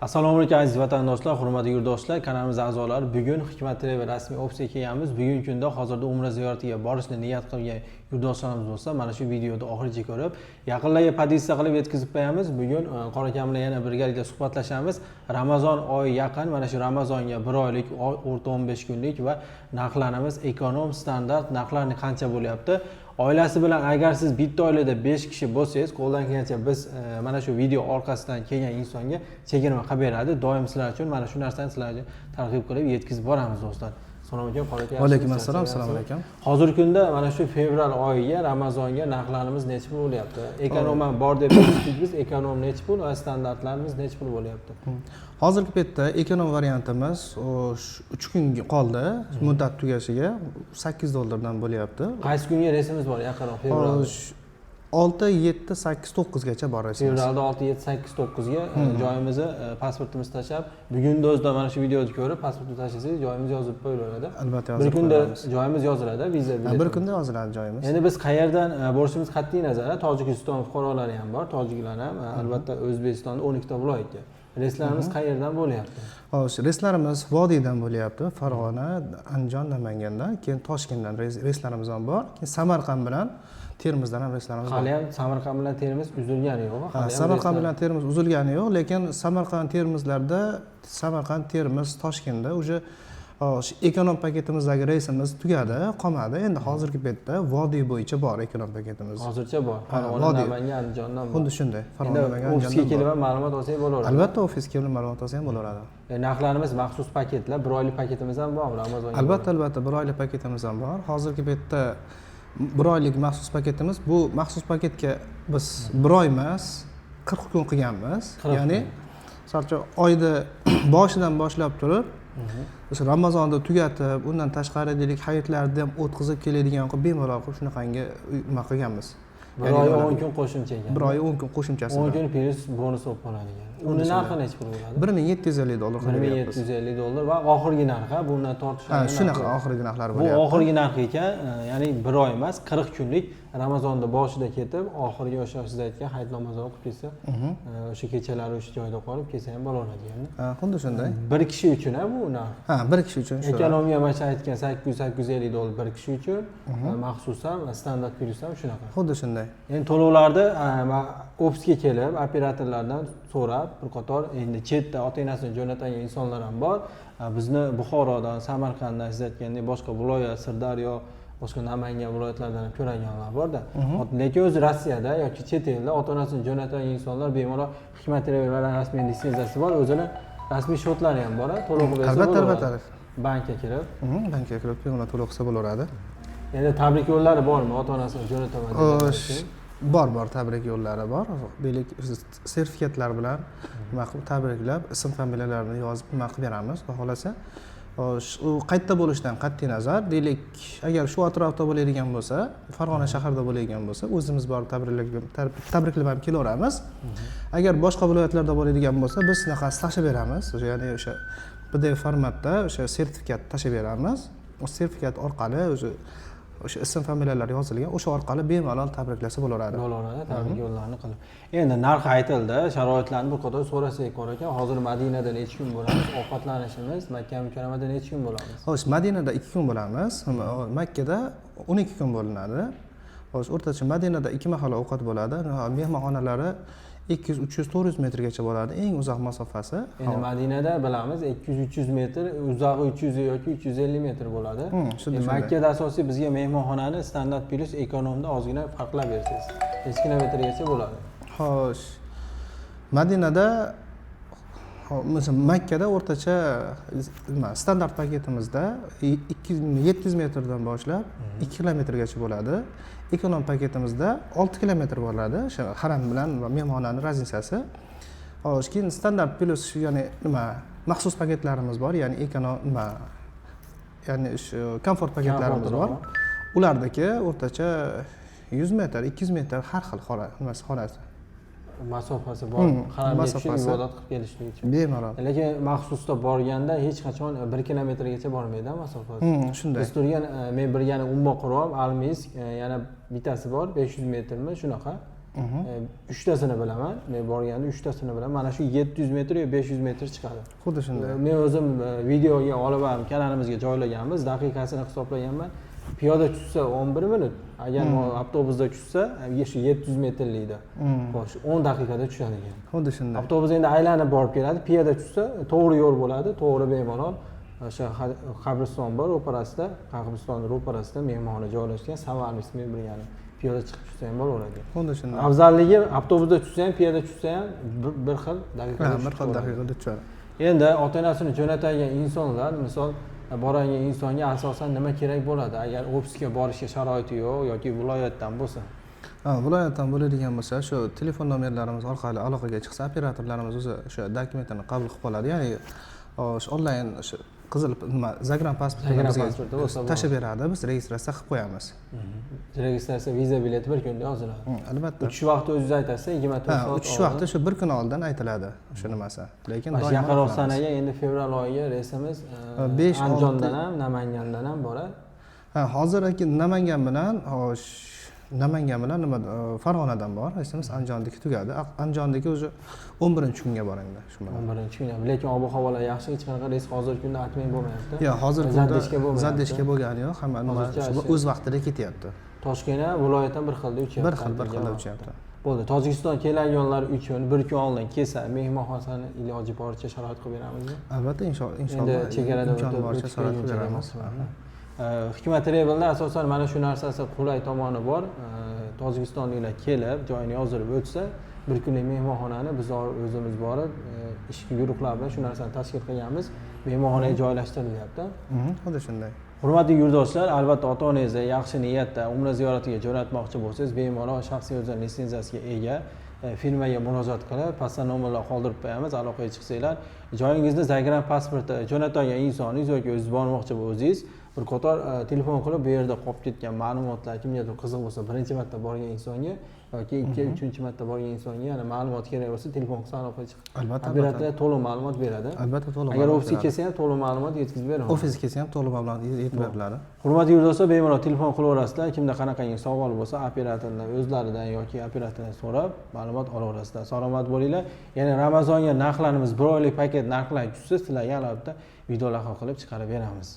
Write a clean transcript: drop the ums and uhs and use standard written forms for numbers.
Assalomu alaykum aziz vatandoshlar, hurmatli yurtdoshlar, kanalimiz a'zolari. Bugun Hikmat TV rasmiy ofisiga kelganmiz. Bugungi kunda hozirda Umra ziyoratiga borishni niyat qilgan yurtdoshlarimiz bo'lsa, mana shu videoni oxirigacha ko'rib, yaqinlarga pozitsiya qilib yetkazib qo'yamiz. Bugun qora aka bilan yana birgalikda suhbatlashamiz. Ramazon oyi yaqin, mana shu Ramazonga 1 oylik, o'rta 15 kunlik va narxlarimiz ekonom standart narxlarni qancha bo'lyapti? Oilasi bilan agar siz bitta oilada 5 kishi bo'lsangiz, qo'ldan kelgancha biz mana shu video orqasidan kelgan insonga chegirma qilib beradi. Doim sizlar uchun mana shu narsani sizlar uchun targ'ib qilib yetkazib boramiz do'stlar. Assalomu alaykum, qora aka. Va alaykum assalom, assalomu alaykum. Hozirgi kunda mana shu fevral oyiga, Ramazonga narxlarimiz necha pul bo'lyapti? Ekonom bor deb aytdik biz, ekonom necha pul va standartlarimiz necha pul bo'lyapti? Hozirgi paytda ekonom variantimiz 3 kunga qoldi, muddat tugashiga $8 dan bo'lyapti. Qaysi kunga reysimiz bor yaqinroq fevral? 6, 7, 8, 9 gacha bor reysimiz. Fevralda 6, 7, 8, 9 ga joyimizni, pasportimizni tashab, bugun o'zida mana shu videoni ko'rib, pasportni tashlasangiz joyimiz yozib qo'yiladi. Albatta bir yozib kunda qo'yamiz. joyimiz yoziladi, viza bilet. Bir kunda yoziladi joyimiz. Endi biz qayerdan borishimiz qat'iy nazar, Tojikiston fuqarolari ham bor, tojiklar ham, albatta O'zbekistonda 12 ta viloyatga. Reyslarimiz qayerdan bo'lyapti? Xo'sh, reyslarimiz Vodiydan bo'lyapti, Farg'ona, Andijon, Namangandan, keyin Toshkentdan reyslarimiz ham bor. Keyin Samarqand bilan Termizdan ham reyslarimiz bor. Hali ham Samarqand bilan Termiz uzilgani yo'q. Samarqand bilan Termiz uzilgani yo'q, lekin Samarqand Termizlarda Samarqand, Termiz, Toshkentda o'sha ekonom paketimizdagi reysimiz tugadi, qolmadi. Endi hozirgi paytda Vodiy bo'yicha bor ekonom paketimiz. Hozircha bor. Farg'ona, Namangan, Andijondan bor. Xuddi shunday. Farg'ona, Namangan, Andijondan. Ofisga kelib ham ma'lumot olsangiz bo'laveradi. Albatta ofisga kelib ma'lumot olsangiz ham bo'laveradi. Narxlarimiz maxsus paketlar, 1 oylik paketimiz ham bormi Ramazonga? Albatta 1 oylik paketimiz ham bor. Hozirgi paytda 1 oylik maxsus paketimiz. Bu maxsus paketga biz 1 oy emas, 40 kun qilganmiz. Ya'ni masalan oyda boshidan boshlab turib, o'sha Ramazonni tugatib, undan tashqari deylik hayitlarni ham o'tkazib keladigan qilib bemalol qilib shunaqangi nima qilganmiz. 1 oy 10 kun qo'shimcha ekan. 1 oy 10 kun qo'shimchasi. 10 kun plus bonus bo'lib qoladi ekan. Uni narxi necha pul bo'ladi? $1750. $1750 va oxirgi narxi bundan tortishadi. Shunaqa oxirgi narxlar bo'lyapti. Bu oxirgi narx ekan, ya'ni 1 oy emas, 40 kunlik Ramazonda boshida ketib, oxirgi o'sha siz aytgan hayit namozini o'qib kelsa, o'sha kechalari o'sha joyda qolib kelsa ham bo'laveradi endi. Xuddi shunday. Bir kishi uchun bu narx. Bir kishi uchun shu. Ekonomiya mana aytgan $800-850 bir kishi uchun, maxsusan standart plus ham shunaqa. Xuddi shunday. Endi to'lovlarni ofisga kelib, operatorlardan so'rab, bir qator endi chetda ota-onasini jo'natgan insonlar ham bor. Bizni Buxorodan, Samarqanddan, siz aytgandek boshqa viloyat, Sirdaryo, boshqa Namangan viloyatlaridan ham ko'rganlar bor-da. Lekin o'zi Rossiyada yoki chet elda ota-onasini jo'natgan insonlar bemalol Hikmat TV rasmiy litsenziyasi bor, o'zining rasmiy shotlari ham bor, to'lov qilsa bo'ladi. Albatta. Bankka kirib. Bankka kirib, bemalol to'lov qilsa bo'laveradi. Endi tabrik yo'llari bormi ota-onasini jo'nataman degan? Bor, tabrik yo'llari bor. Deylik, sertifikatlar bilan nima qilib tabriklab, ism familiyalarni yozib nima qilib beramiz, xohlasa. U qayerda bo'lishidan qat'iy nazar, deylik, agar shu atrofda bo'ladigan bo'lsa, Farg'ona shahrida bo'ladigan bo'lsa, o'zimiz borib tabriklab ham kelaveramiz. Agar boshqa viloyatlarda bo'ladigan bo'lsa, biz shunaqasi tashib beramiz. Ya'ni o'sha PDF formatda o'sha sertifikat tashib beramiz. O sertifikat orqali o'sha ism familiyalar yozilgan, o'sha orqali bemalol tabriklasa bo'laveradi. Tabrik yo'llarini qilib. Endi narx aytildi, sharoitlarni bir qator so'rasak qor ekan, hozir Madinada necha kun bo'lamiz? Ovqatlanishimiz Makka mukarramada necha kun bo'lamiz? Xo'sh, Madinada 2 kun bo'lamiz, Makkada 12 kun bo'linadi. Xo'sh, o'rtacha Madinada 2 mahal ovqat bo'ladi. Mehmonxonalari 200, 300, 400 metrgacha bo'ladi, eng uzoq masofasi. Endi Madinada bilamiz 200-300 metr, uzog'i 300 yoki 350 metr bo'ladi. Makkada asosiy bizga mehmonxonani standart plus ekonomda ozgina farqlab bersangiz, necha kilometrgacha bo'ladi? Xo'sh. Madinada Makkada o'rtacha standart paketimizda 700 metrdan boshlab 2 kilometrgacha bo'ladi. Ekonom paketimizda 6 kilometr bo'ladi. O'sha haram bilan va mehmonxonaning razницasi. Xo'sh, keyin standart plus ya'ni maxsus paketlarimiz bor, ya'ni ekonom ya'ni shu komfort paketlarimiz bor. Ulardagi o'rtacha 100 metr, 200 metr har xil xonasi. Masofasi bor. Haramga tushib ibodat qilib kelishlik uchun. Bemalol. Lekin maxsusda borganda hech qachon 1 kilometrgacha bormaydi masofasi. Shunday. Biz turgan men bir yana Umma Qurom, Almis, yana bittasi bor 500 metrmi shunaqa. uchtasini bilaman. Men borganda uchtasini bilaman. Mana shu 700 metr yo 500 metr chiqadi. Xuddi shunday. Men o'zim videoga olib ham kanalimizga joylaganmiz, daqiqasini hisoblaganman. Piyoda tushsa 11 minut, agar avtobusda tushsa shu 700 metrlikda. Xo'sh, 10 daqiqada tushadi ekan. Xuddi shunday. Avtobus endi aylanib borib keladi, piyoda tushsa to'g'ri yo'l bo'ladi, to'g'ri bemalol. O'sha qabriston bor, ro'parasida, qabristonning ro'parasida mehmonxona joylashgan, Savar ismi bir yana. Piyoda chiqib tushsa ham bo'laveradi. Xuddi shunday. Afzalligi avtobusda tushsa ham, piyoda tushsa ham bir xil daqiqada Bir xil daqiqada tushadi. Endi ota-onasini jo'natadigan insonlar, misol boradigan insonga asosan nima kerak bo'ladi? Agar ofisga borishga sharoiti yo'q yoki viloyatdan bo'lsa. Viloyatdan bo'ladigan bo'lsa, shu telefon nomerlarimiz orqali aloqaga chiqsa, operatorlarimiz o'zi o'sha dokumentlarni qabul qilib oladi. Ya'ni o'sha onlayn o'sha qizil nima Zagram pasportini bizga tashib beradi, biz registratsiya qilib qo'yamiz. Registratsiya, viza bileti bir kunda yoziladi. Albatta. Uchish vaqti o'zingiz aytasiz, 24 soat. Uchish vaqti shu bir kun oldin aytiladi o'sha nimasi. Lekin doimo yaqinroq sanaga endi fevral oyiga reysimiz Andijondan ham, Namangandan ham boradi. Hozir Namangan bilan nima Farg'onadan bor, reysimiz Andijondagi tugadi. Andijondagi o'zi 11-kunga bor endi shu bilan. 11-kunga. Lekin ob-havolar yaxshi, hech qanaqa reys hozirgi kunda atmay bo'lmayapti. Yo'q, hozirgi kunda zaddishga bo'lgani yo'q, hamma nima o'z vaqtida ketyapti. Toshkent viloyatdan bir xilda uchyapti. Bir xilda uchyapti. Bo'ldi. Tojikiston kelganlar uchun bir kun oldin kelsa, mehmonxonani iloji boricha sharoit qilib beramizmi? Albatta, inshaalloh. Endi chegarada imkon boricha sharoit qilib beramiz. Hikmat Travel'da asosan mana shu narsasi qulay tomoni bor. Tojikistonliklar kelib, joyini yozdirib o'tsa, bir kunlik mehmonxonani biz o'zimiz borib, ishki guruhlar bilan shu narsani tashkil qilganmiz. Mehmonxonaga joylashtirilyapti. Xuddi shunday. Hurmatli yurtdoshlar, albatta ota-onangizni yaxshi niyatda umra ziyoratiga jo'natmoqchi bo'lsangiz, bemalol shaxsiy o'zini litsenziyasiga ega firmaga murojaat qilib, pastda nomerlar qoldirib qo'yamiz, aloqaga chiqsanglar, joyingizni Zagram pasporti jo'natgan insoningiz yoki o'zingiz bormoqchi bo'lsangiz, bir qator telefon qilib, bu yerda qolib ketgan ma'lumotlar kimgadir qiziq bo'lsa, birinchi marta borgan insonga yoki 2-3 marta borgan insonga yana ma'lumot kerak bo'lsa, telefon qilsa aloqaga chiqib. Albatta. Operatorlar to'liq ma'lumot beradi. Albatta, to'liq. Agar ofisga kelsa ham to'liq ma'lumot yetkazib beradi. Ofisga kelsa ham to'liq ma'lumot yetib beriladi. Hurmatli yurtdoshlar, bemalol telefon qilaverasizlar. Kimda qanaqangi savol bo'lsa, operatordan o'zlaridan yoki operatordan so'rab ma'lumot olaverasizlar. Salomat bo'linglar. Ya'ni Ramazonga narxlarimiz 1 oylik paket narxlari tushsa, sizlarga albatta video lavha qilib chiqarib beramiz.